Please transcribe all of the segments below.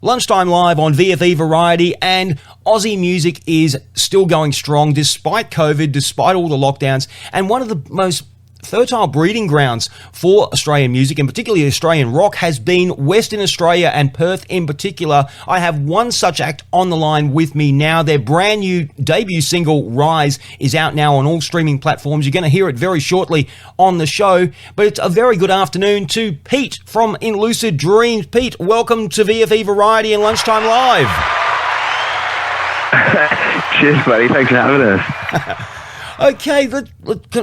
Lunchtime live on VFE Variety, and Aussie music is still going strong despite COVID, despite all the lockdowns, and one of the most fertile breeding grounds for Australian music, and particularly Australian rock, has been Western Australia and Perth in particular. I have one such act on the line with me now. Their brand new debut single, Rise, is out now on all streaming platforms. You're going to hear it very shortly on the show, but it's a very good afternoon to Pete from in Lucid Dreams. Pete, welcome to VFE Variety and Lunchtime Live. Cheers, buddy. Thanks for having us. Okay,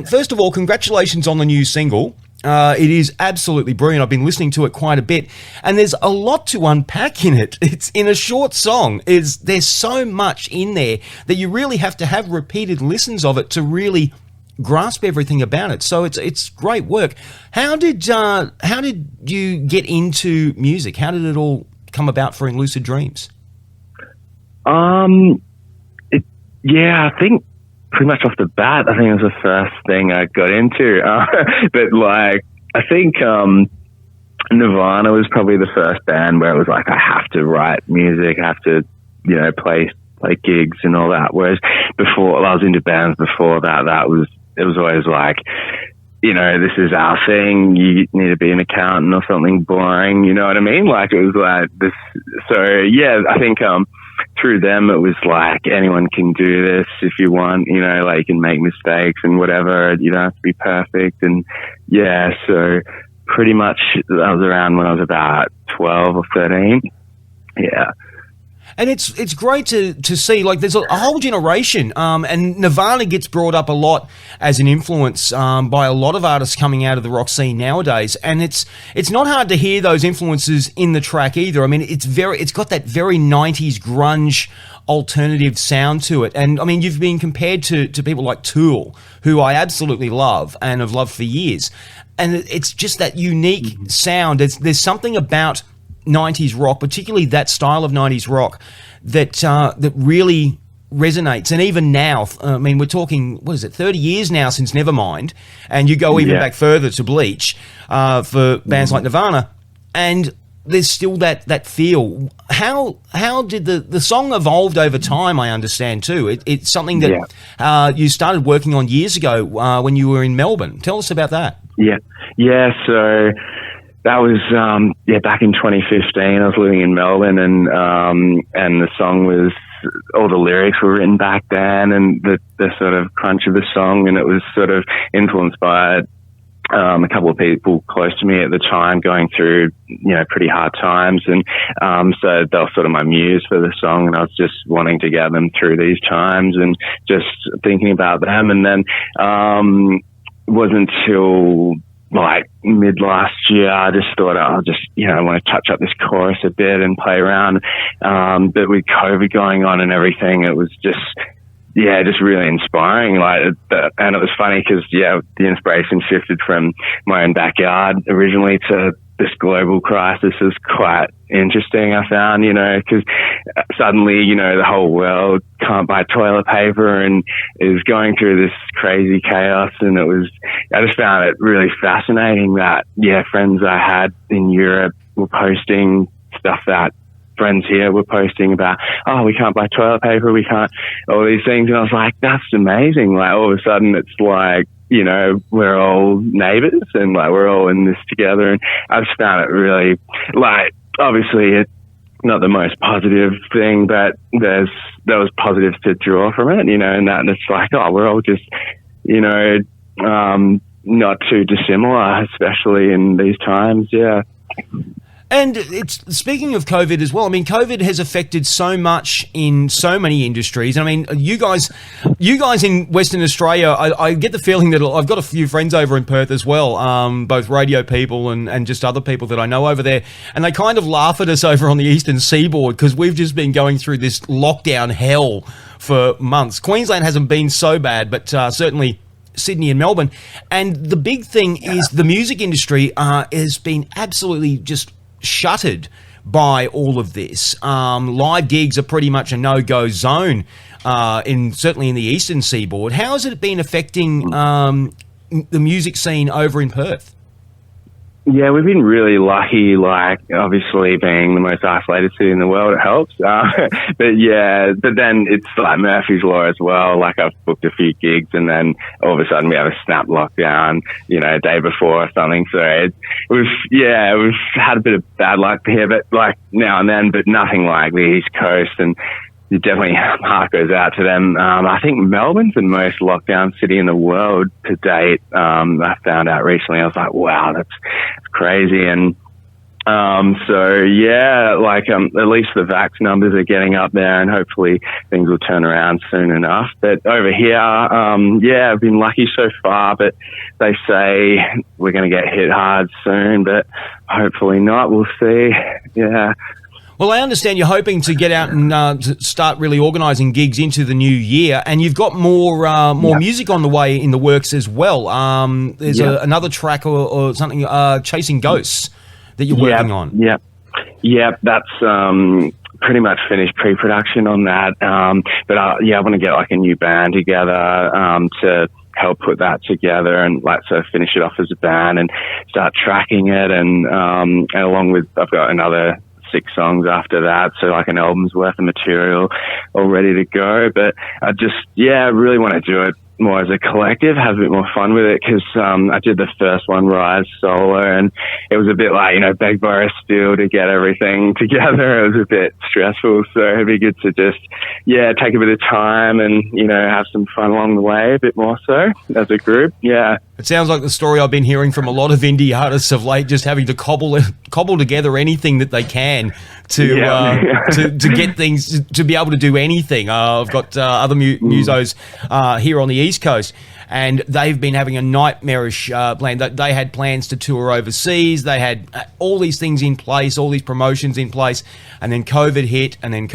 first of all, congratulations on the new single. It is absolutely brilliant. I've been listening to it quite a bit, and there's a lot to unpack in it. It's in a short song. There's so much in there that you really have to have repeated listens of it to really grasp everything about it. So it's great work. How did you get into music? How did it all come about for In Lucid Dreams? I think pretty much off the bat, I think it was the first thing I got into. But I think Nirvana was probably the first band where it was like, I have to write music, I have to, play gigs and all that. Whereas before, I was into bands before that, it was always like, this is our thing. You need to be an accountant or something boring. You know what I mean? Like, it was like this. So yeah, I think, through them, it was like, anyone can do this if you want, you can make mistakes and whatever. You don't have to be perfect. And yeah, so pretty much that was around when I was about 12 or 13. Yeah. And it's great to see, like, there's a whole generation, and Nirvana gets brought up a lot as an influence by a lot of artists coming out of the rock scene nowadays, and it's not hard to hear those influences in the track either. I mean, it's got that very 90s grunge alternative sound to it, and I mean, you've been compared to people like Tool, who I absolutely love and have loved for years, and it's just that unique sound. There's something about 90s rock, particularly that style of 90s rock, that really resonates. And even now, I mean, we're talking, 30 years now since Nevermind, and you go even back further to Bleach for bands like Nirvana, and there's still that feel. How did the song evolved over time? I understand too. It's something that you started working on years ago when you were in Melbourne. Tell us about that. Yeah. So that was back in 2015. I was living in Melbourne, and the song was, all the lyrics were written back then, and the sort of crunch of the song, and it was sort of influenced by a couple of people close to me at the time going through pretty hard times, and so they were sort of my muse for the song, and I was just wanting to get them through these times and just thinking about them. And then it wasn't until like mid last year, I just thought, I want to touch up this chorus a bit and play around. But with COVID going on and everything, it was just really inspiring. And it was funny because, the inspiration shifted from my own backyard originally to this global crisis. Is quite interesting, I found, because suddenly, the whole world can't buy toilet paper and is going through this crazy chaos. And I just found it really fascinating that, friends I had in Europe were posting stuff that friends here were posting about, we can't buy toilet paper, we can't, all these things. And I was like, that's amazing. Like, all of a sudden it's like, we're all neighbors and like we're all in this together. And I just found it really, like, obviously it's not the most positive thing, but there was positives to draw from it, and it's like, we're all just, not too dissimilar, especially in these times. Yeah. And it's speaking of COVID as well. I mean, COVID has affected so much in so many industries. I mean, you guys in Western Australia, I get the feeling that I've got a few friends over in Perth as well, both radio people and just other people that I know over there, and they kind of laugh at us over on the eastern seaboard because we've just been going through this lockdown hell for months. Queensland hasn't been so bad, but certainly Sydney and Melbourne. And the big thing is the music industry has been absolutely just shuttered by all of this. Live gigs are pretty much a no-go zone certainly in the eastern seaboard. How has it been affecting the music scene over in Perth? Yeah, we've been really lucky, like, obviously being the most isolated city in the world, it helps. But then it's like Murphy's Law as well. Like, I've booked a few gigs and then all of a sudden we have a snap lockdown, a day before or something. So we've had a bit of bad luck here, but like now and then, but nothing like the East Coast. And definitely heart goes out to them. I think Melbourne's the most lockdown city in the world to date. I found out recently. I was like, wow, that's crazy. And at least the vax numbers are getting up there, and hopefully things will turn around soon enough. But over here, I've been lucky so far, but they say we're going to get hit hard soon, but hopefully not. We'll see. Yeah. Well, I understand you're hoping to get out and to start really organising gigs into the new year, and you've got more music on the way in the works as well. There's another track or something, Chasing Ghosts, that you're working on. Yeah, that's pretty much finished pre-production on that. But I want to get like a new band together to help put that together and like sort of finish it off as a band and start tracking it, and along with I've got another 6 songs after that, so like an album's worth of material all ready to go. But I just really want to do it more as a collective, have a bit more fun with it, because I did the first one, Rise, solo, and it was a bit like, beg, borrow, steal to get everything together. It was a bit stressful, so it'd be good to just take a bit of time and have some fun along the way, a bit more so as a group. It sounds like the story I've been hearing from a lot of indie artists of late, just having to cobble together anything that they can to get things, to be able to do anything. I've got other musos here on the East Coast, and they've been having a nightmarish plan. They had plans to tour overseas. They had all these things in place, all these promotions in place, and then COVID hit, and they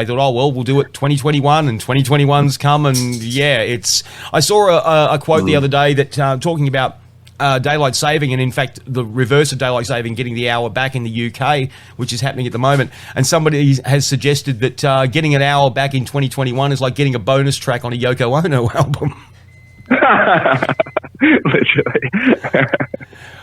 thought, oh, well, we'll do it 2021, and 2021's come, and I saw a quote the other day that talking about daylight saving, and in fact the reverse of daylight saving, getting the hour back in the UK, which is happening at the moment, and somebody has suggested that getting an hour back in 2021 is like getting a bonus track on a Yoko Ono album. Literally.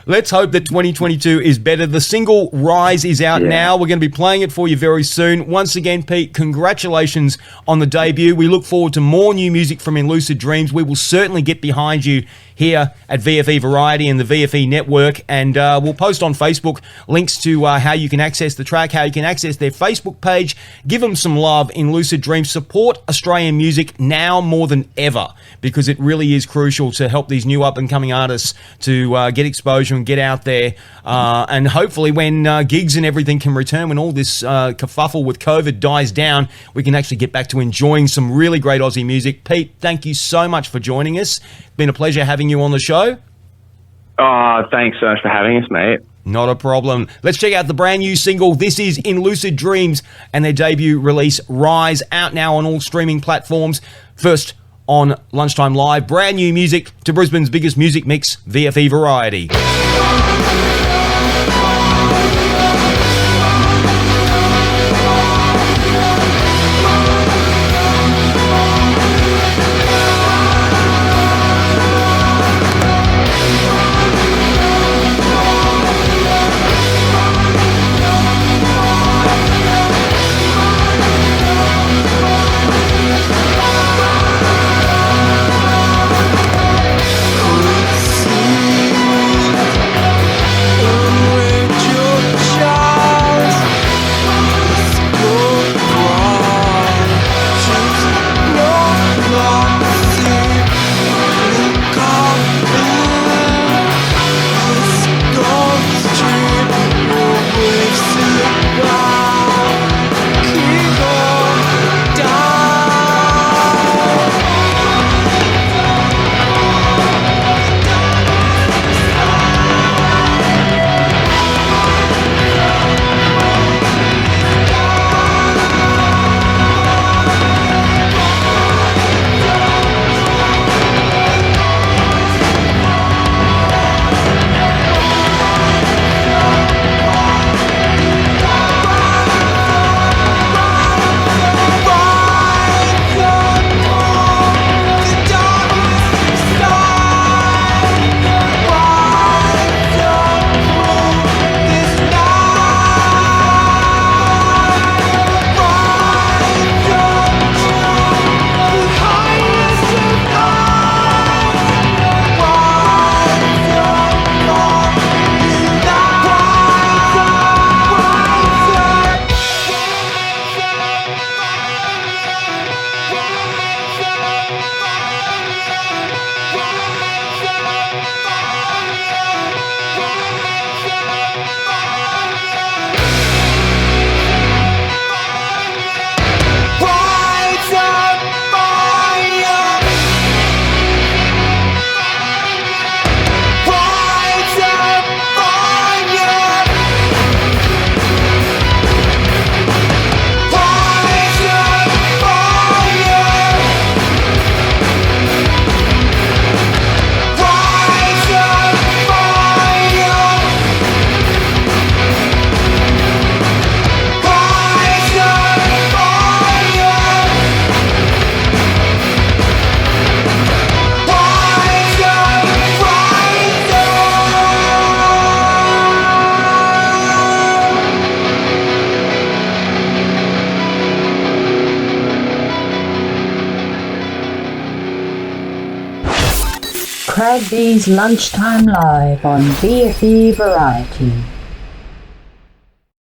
Let's hope that 2022 is better. The single Rise is out now. We're going to be playing it for you very soon. Once again, Pete, congratulations on the debut. We look forward to more new music from In Lucid Dreams. We will certainly get behind you here at VFE Variety and the VFE Network, and we'll post on Facebook links to how you can access the track, how you can access their Facebook page. Give them some love. In Lucid Dreams, support Australian music now more than ever, because it really is crucial to help these new up-and-coming artists to get exposure and get out there, and hopefully when gigs and everything can return, when all this kerfuffle with COVID dies down, we can actually get back to enjoying some really great Aussie music. Pete, thank you so much for joining us. Been a pleasure having you on the show. Oh, thanks so much for having us, mate. Not a problem. Let's check out the brand new single. This is In Lucid Dreams and their debut release, Rise, out now on all streaming platforms. First on Lunchtime Live, brand new music to Brisbane's biggest music mix, VFE Variety. Craig B's Lunchtime Live on VFE Variety.